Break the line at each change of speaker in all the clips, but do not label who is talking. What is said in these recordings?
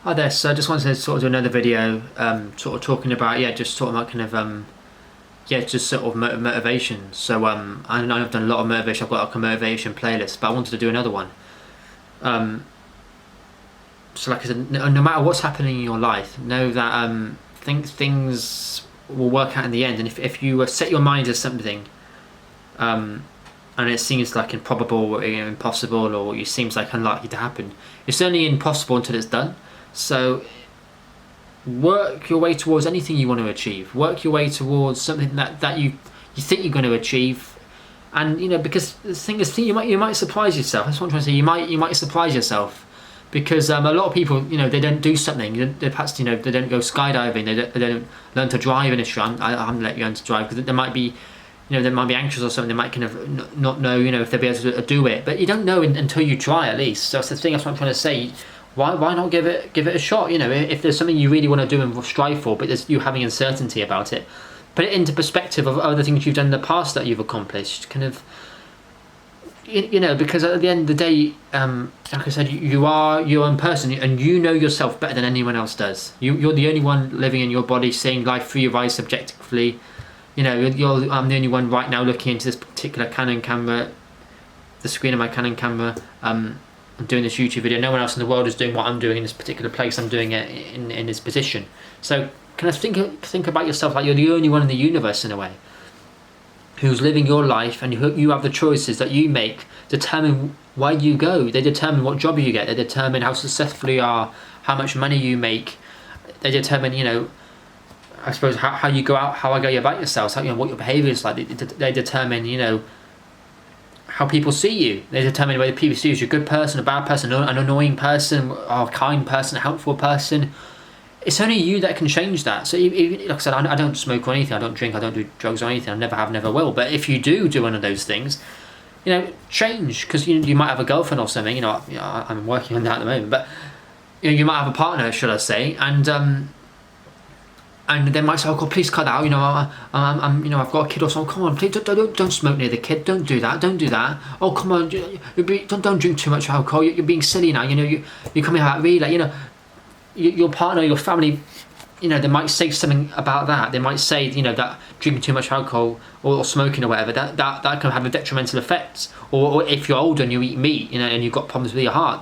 Hi there. So I just wanted to sort of do another video, sort of talking about just talking about kind of just sort of motivation. So I know I've done a lot of motivation. I've got like a motivation playlist, but I wanted to do another one. So like I said, no matter what's happening in your life, know that things will work out in the end. And if you set your mind to something, and it seems like improbable or impossible, or it seems like unlikely to happen, it's only impossible until it's done. So work your way towards anything you want to achieve. Work your way towards something that you think you're going to achieve, and because the thing is, you might surprise yourself. That's what I'm trying to say. You might surprise yourself, because a lot of people, they don't do something. They perhaps they don't go skydiving. They don't learn to drive in a shop. I haven't let you learn to drive because they might be. They might be anxious or something. They might kind of not know, if they'll be able to do it. But you don't know until you try, at least. So that's the thing. That's what I'm trying to say. Why not give it a shot? If there's something you really want to do and strive for, but there's you having uncertainty about it, put it into perspective of other things you've done in the past that you've accomplished. Kind of, because at the end of the day, like I said, you are your own person, and you know yourself better than anyone else does. You're the only one living in your body, seeing life through your eyes subjectively. I'm the only one right now looking into this particular Canon camera, the screen of my Canon camera. I'm doing this YouTube video. No one else in the world is doing what I'm doing in this particular place. I'm doing it in this position. So kind of think about yourself like you're the only one in the universe, in a way, who's living your life, and you have the choices that you make determine where you go. They determine what job you get. They determine how successful you are, how much money you make. They determine, I suppose, how you go out, how I go about yourself, what your behaviour is like. They determine, how people see you. They determine whether people see you as a good person, a bad person, an annoying person, or a kind person, a helpful person. It's only you that can change that. So, like I said, I don't smoke or anything. I don't drink. I don't do drugs or anything. I never have, never will. But if you do one of those things, change. Because you might have a girlfriend or something. I'm working on that at the moment. But you might have a partner, should I say, and they might say, "Oh God, please cut that out. I've got a kid or something. Come on, please don't smoke near the kid. Don't do that. Don't do that. Oh, come on, don't drink too much alcohol. You're being silly now. You're coming out really. Your partner, your family, they might say something about that. They might say, that drinking too much alcohol or smoking or whatever, that can have a detrimental effect. Or if you're older and you eat meat, and you've got problems with your heart,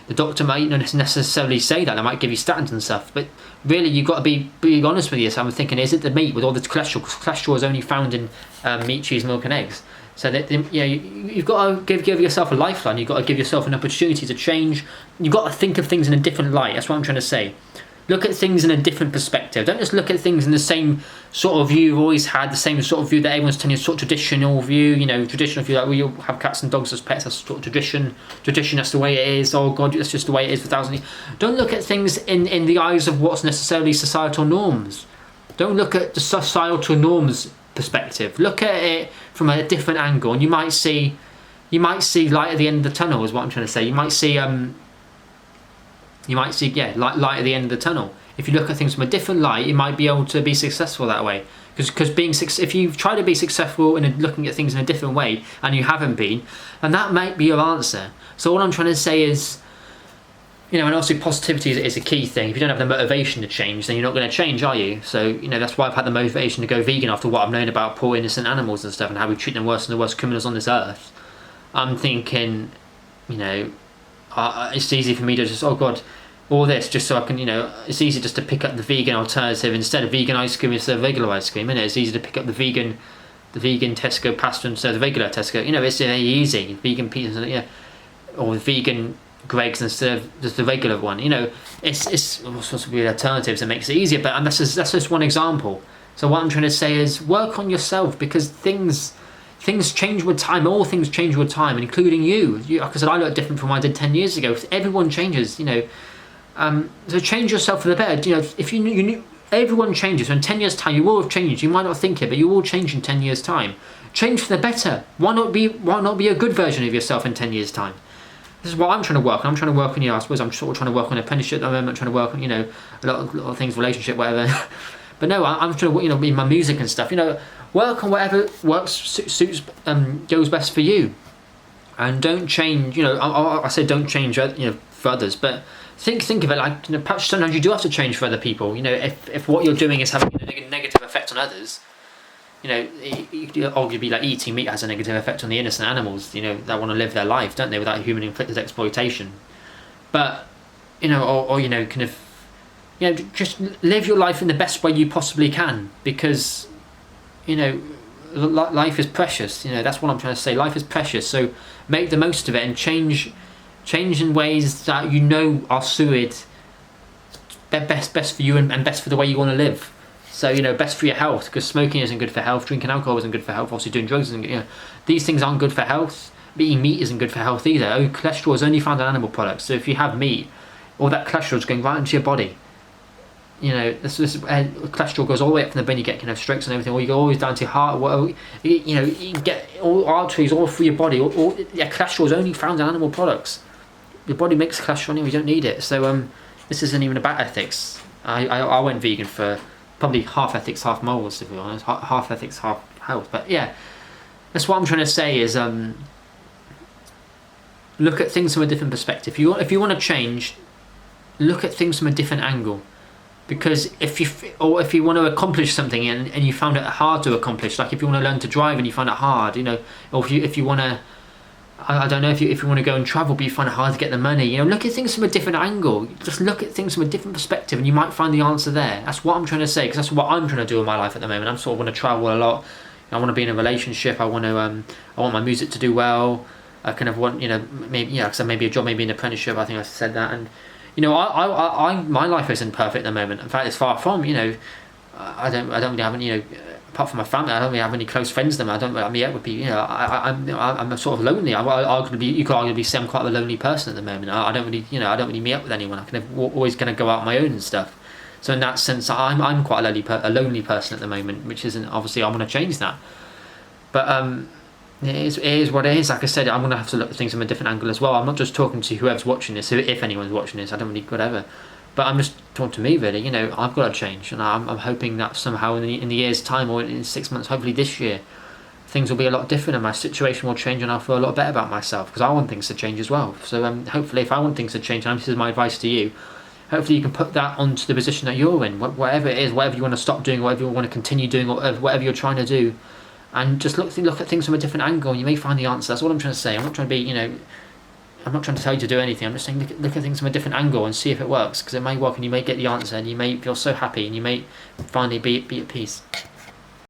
the doctor might not necessarily say that. They might give you statins and stuff, but really you've got to be honest with yourself. I'm thinking, is it the meat with all the cholesterol? Because cholesterol is only found in meat, cheese, milk, and eggs. So that you've got to give yourself a lifeline. You've got to give yourself an opportunity to change. You've got to think of things in a different light. That's what I'm trying to say. Look at things in a different perspective. Don't just look at things in the same sort of view you've always had, the same sort of view that everyone's telling you, sort of traditional view, traditional view, like we all have cats and dogs as pets, that's sort of tradition, that's the way it is, oh God, that's just the way it is for thousands of years. Don't look at things in the eyes of what's necessarily societal norms. Don't look at the societal norms perspective. Look at it from a different angle, and you might see light at the end of the tunnel, is what I'm trying to say. You might see light at the end of the tunnel. If you look at things from a different light, you might be able to be successful that way. Because if you try to be successful in looking at things in a different way, and you haven't been, and that might be your answer. So all I'm trying to say is, and obviously positivity is a key thing. If you don't have the motivation to change, then you're not going to change, are you? So, that's why I've had the motivation to go vegan after what I've known about poor innocent animals and stuff, and how we treat them worse than the worst criminals on this earth. I'm thinking, it's easy for me to just, oh God, all this just so I can, it's easy just to pick up the vegan alternative instead of vegan ice cream instead of regular ice cream, isn't it? It's easy to pick up the vegan Tesco pasta instead of regular Tesco. It's very easy. Vegan pizza, or vegan Greggs instead of just the regular one. It's supposed to be alternatives that makes it easier, but that's just one example. So what I'm trying to say is work on yourself, because things change with time. All things change with time, including you. Like I said, I look different from what I did 10 years ago. Everyone changes, so change yourself for the better. If you knew everyone changes. So in 10 years' time, you will have changed. You might not think it, but you will change in 10 years' time. Change for the better. Why not be a good version of yourself in 10 years' time? This is what I'm trying to work on. I'm trying to work on, I suppose I'm sort of trying to work on apprenticeship at the moment. I'm trying to work on, a lot of things, relationship, whatever. But no, I'm trying to, in my music and stuff, work on whatever suits, goes best for you. And don't change, I say don't change, for others, but think of it like, perhaps sometimes you do have to change for other people. If what you're doing is having a negative effect on others, arguably like eating meat has a negative effect on the innocent animals, that want to live their life, don't they, without human inflicted exploitation. But, kind of, just live your life in the best way you possibly can, because, life is precious. That's what I'm trying to say. Life is precious, so make the most of it and change in ways that are suited best for you and best for the way you want to live. So best for your health, because smoking isn't good for health, drinking alcohol isn't good for health, obviously doing drugs isn't good. These things aren't good for health. Eating meat isn't good for health either. Cholesterol is only found in animal products, so if you have meat, all that cholesterol is going right into your body. Cholesterol goes all the way up from the brain. You get strokes and everything, or you go always down to your heart. You get all arteries all through your body. Cholesterol is only found in animal products. Your body makes cholesterol anyway. You don't need it. So this isn't even about ethics. I went vegan for probably half ethics, half morals, to be honest. Half ethics, half health. But yeah, that's what I'm trying to say is look at things from a different perspective. If you want to change, look at things from a different angle. Because if you want to accomplish something and you found it hard to accomplish, like if you want to learn to drive and you find it hard, or if you want to, I don't know, if you want to go and travel but you find it hard to get the money, look at things from a different angle. Just look at things from a different perspective and you might find the answer there. That's what I'm trying to say, because that's what I'm trying to do in my life at the moment. I sort of want to travel a lot. I want to be in a relationship. I want my music to do well. I kind of want, maybe a job, maybe an apprenticeship. I think I said that. And my life isn't perfect at the moment. In fact, it's far from. I don't really have any. Apart from my family, I don't really have any close friends. Yet would be. I'm sort of lonely. You could arguably say I'm quite a lonely person at the moment. I don't really meet up with anyone. I kind of always going to go out on my own and stuff. So in that sense, I'm quite a lonely person at the moment, which isn't, obviously I want to change that. But it is what it is. Like I said, I'm going to have to look at things from a different angle as well. I'm not just talking to whoever's watching this, if anyone's watching this. I don't really, whatever. But I'm just talking to me, really. I've got to change, and I'm hoping that somehow in the year's time, or in 6 months, hopefully this year, things will be a lot different and my situation will change and I'll feel a lot better about myself, because I want things to change as well. So hopefully, if I want things to change, and this is my advice to you, hopefully you can put that onto the position that you're in, whatever it is, whatever you want to stop doing, whatever you want to continue doing, or whatever you're trying to do. And just look at things from a different angle, and you may find the answer. That's what I'm trying to say. I'm not trying to be, I'm not trying to tell you to do anything. I'm just saying look at things from a different angle and see if it works, because it may work, and you may get the answer, and you may feel so happy, and you may finally be at peace.